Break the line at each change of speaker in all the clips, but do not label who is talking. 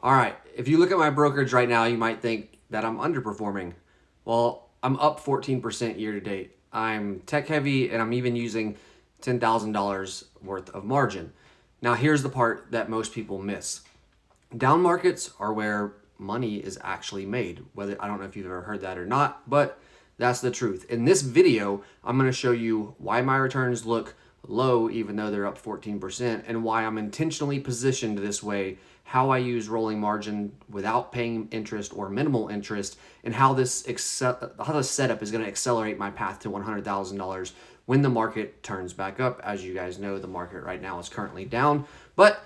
All right, if you look at my brokerage right now, you might think that I'm underperforming. Well, I'm up 14% year to date. I'm tech heavy and I'm even using $10,000 worth of margin. Now, here's the part that most people miss. Down markets are where money is actually made. Whether I don't know if you've ever heard that or not, but that's the truth. In this video, I'm going to show you why my returns look low even though they're up 14% and why I'm intentionally positioned this way, how I use rolling margin without paying interest or minimal interest, and how this setup is going to accelerate my path to $100,000 when the market turns back up. As you guys know, the market right now is currently down, but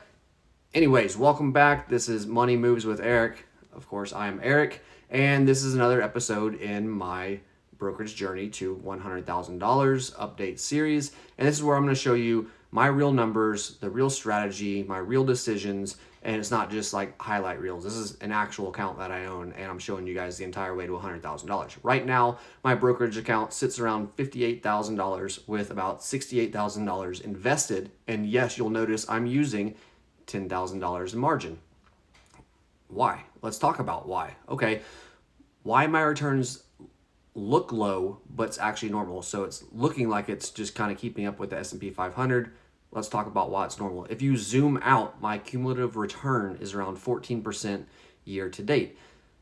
anyways, welcome back. This is Money Moves with Eric. Of course, I am Eric, and this is another episode in my brokerage journey to $100,000 update series. And this is where I'm going to show you my real numbers, the real strategy, my real decisions, and it's not just like highlight reels. This is an actual account that I own, and I'm showing you guys the entire way to $100,000. Right now, my brokerage account sits around $58,000 with about $68,000 invested. And yes, you'll notice I'm using $10,000 in margin. Why? Let's talk about why. Okay, why my returns look low, but it's actually normal. So it's looking like it's just kind of keeping up with the S&P 500. Let's talk about why it's normal. If you zoom out, my cumulative return is around 14% year to date.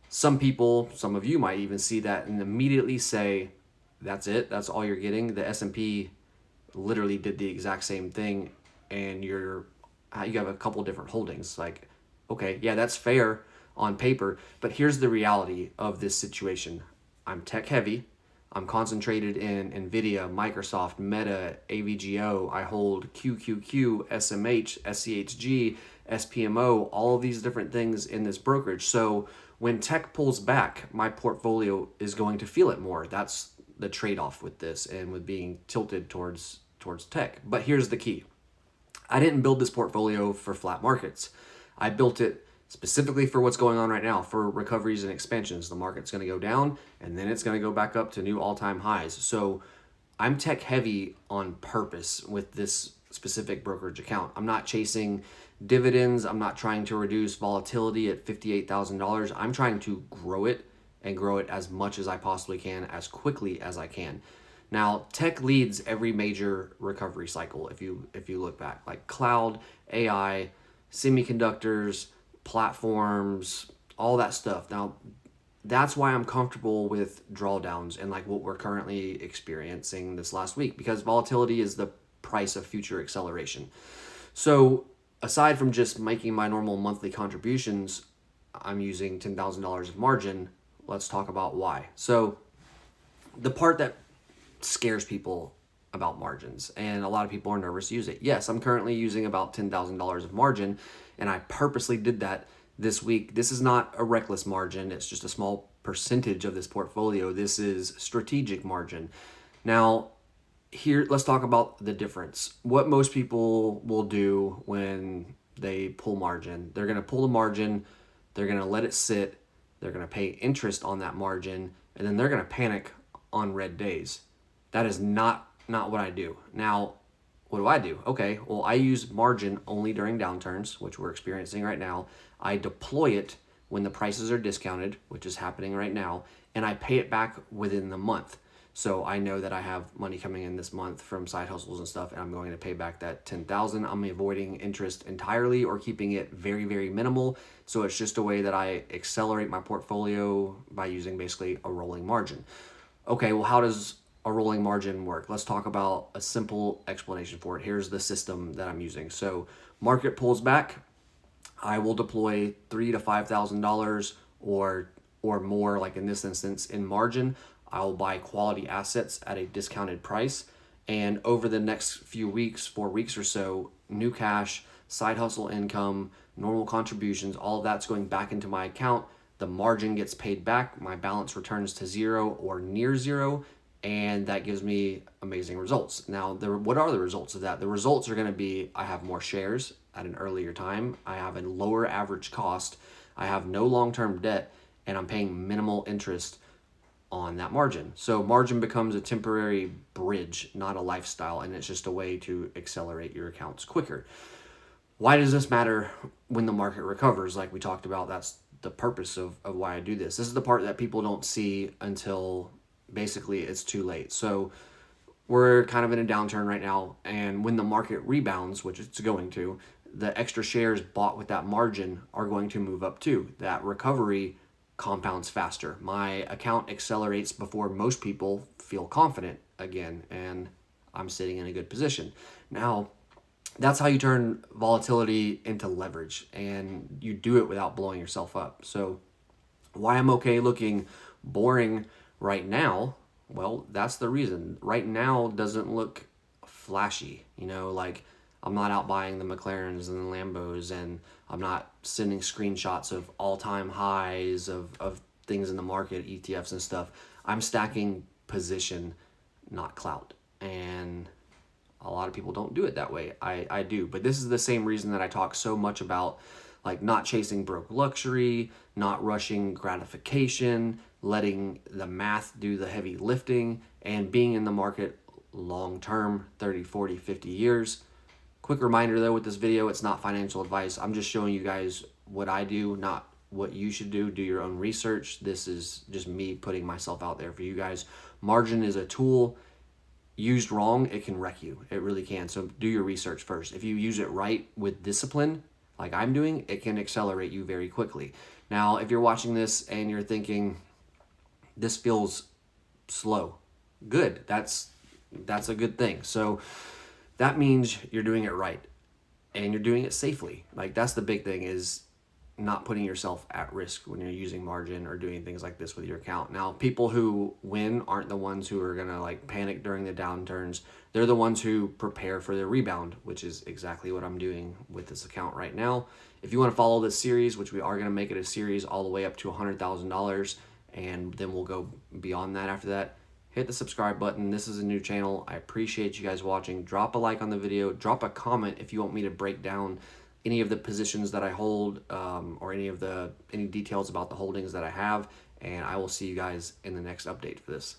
Some people, some of you might even see that and immediately say, that's it, that's all you're getting. The S&P literally did the exact same thing, and you have a couple different holdings. Like, okay, yeah, that's fair on paper, but here's the reality of this situation. I'm tech heavy. I'm concentrated in NVIDIA, Microsoft, Meta, AVGO. I hold QQQ, SMH, SCHG, SPMO, all of these different things in this brokerage. So when tech pulls back, my portfolio is going to feel it more. That's the trade-off with this and with being tilted towards tech. But here's the key. I didn't build this portfolio for flat markets. I built it specifically for what's going on right now, for recoveries and expansions. The market's going to go down and then it's going to go back up to new all-time highs. So I'm tech heavy on purpose with this specific brokerage account. I'm not chasing dividends. I'm not trying to reduce volatility at $58,000. I'm trying to grow it and grow it as much as I possibly can, as quickly as I can. Now, tech leads every major recovery cycle. If you look back, like cloud, AI, semiconductors, platforms, all that stuff. Now, that's why I'm comfortable with drawdowns and like what we're currently experiencing this last week, because volatility is the price of future acceleration. So aside from just making my normal monthly contributions, I'm using $10,000 of margin. Let's talk about why. So the part that scares people about margins, and a lot of people are nervous to use it. Yes, I'm currently using about $10,000 of margin, and I purposely did that this week. This is not a reckless margin. It's just a small percentage of this portfolio. This is strategic margin. Now, here, let's talk about the difference. What most people will do when they pull margin, they're going to pull the margin, they're going to let it sit, they're going to pay interest on that margin, and then they're going to panic on red days. That is not what I do. Now, what do I do? Okay, well, I use margin only during downturns, which we're experiencing right now. I deploy it when the prices are discounted, which is happening right now, and I pay it back within the month. So I know that I have money coming in this month from side hustles and stuff, and I'm going to pay back that $10,000. I'm avoiding interest entirely or keeping it very, very minimal. So it's just a way that I accelerate my portfolio by using basically a rolling margin. Okay, well, how does a rolling margin work? Let's talk about a simple explanation for it. Here's the system that I'm using. So market pulls back, I will deploy $3,000 to $5,000 or more, like in this instance, in margin. I'll buy quality assets at a discounted price, and over the next few weeks, 4 weeks or so, new cash, side hustle income, normal contributions, all of that's going back into my account. The margin gets paid back, my balance returns to zero or near zero, and that gives me amazing results. Now, what are the results of that? The results are going to be I have more shares at an earlier time, I have a lower average cost, I have no long-term debt, and I'm paying minimal interest on that margin. So margin becomes a temporary bridge, not a lifestyle, and it's just a way to accelerate your accounts quicker. Why does this matter when the market recovers? Like we talked about, that's the purpose of why I do this. This is the part that people don't see until basically it's too late. So we're kind of in a downturn right now, and when the market rebounds, which it's going to, the extra shares bought with that margin are going to move up too. That recovery compounds faster. My account accelerates before most people feel confident again, and I'm sitting in a good position. Now, that's how you turn volatility into leverage, and you do it without blowing yourself up. So why I'm okay looking boring right now, well, that's the reason. Right now doesn't look flashy. Like I'm not out buying the McLarens and the Lambos, and I'm not sending screenshots of all-time highs of things in the market, ETFs and stuff. I'm stacking position, not clout. And a lot of people don't do it that way. I do. But this is the same reason that I talk so much about like not chasing broke luxury, not rushing gratification, letting the math do the heavy lifting, and being in the market long term, 30, 40, 50 years. Quick reminder though with this video, it's not financial advice. I'm just showing you guys what I do, not what you should do. Do your own research. This is just me putting myself out there for you guys. Margin is a tool. Used wrong, it can wreck you. It really can. So do your research first. If you use it right with discipline, like I'm doing, it can accelerate you very quickly. Now, if you're watching this and you're thinking, this feels slow, good. That's a good thing. So that means you're doing it right and you're doing it safely. Like that's the big thing, is not putting yourself at risk when you're using margin or doing things like this with your account. Now, people who win aren't the ones who are gonna like panic during the downturns. They're the ones who prepare for the rebound, which is exactly what I'm doing with this account right now. If you want to follow this series, which we are gonna make it a series all the way up to $100,000, and then we'll go beyond that after that, hit the subscribe button. This is a new channel. I appreciate you guys watching. Drop a like on the video. Drop a comment if you want me to break down any of the positions that I hold, or any details about the holdings that I have, and I will see you guys in the next update for this.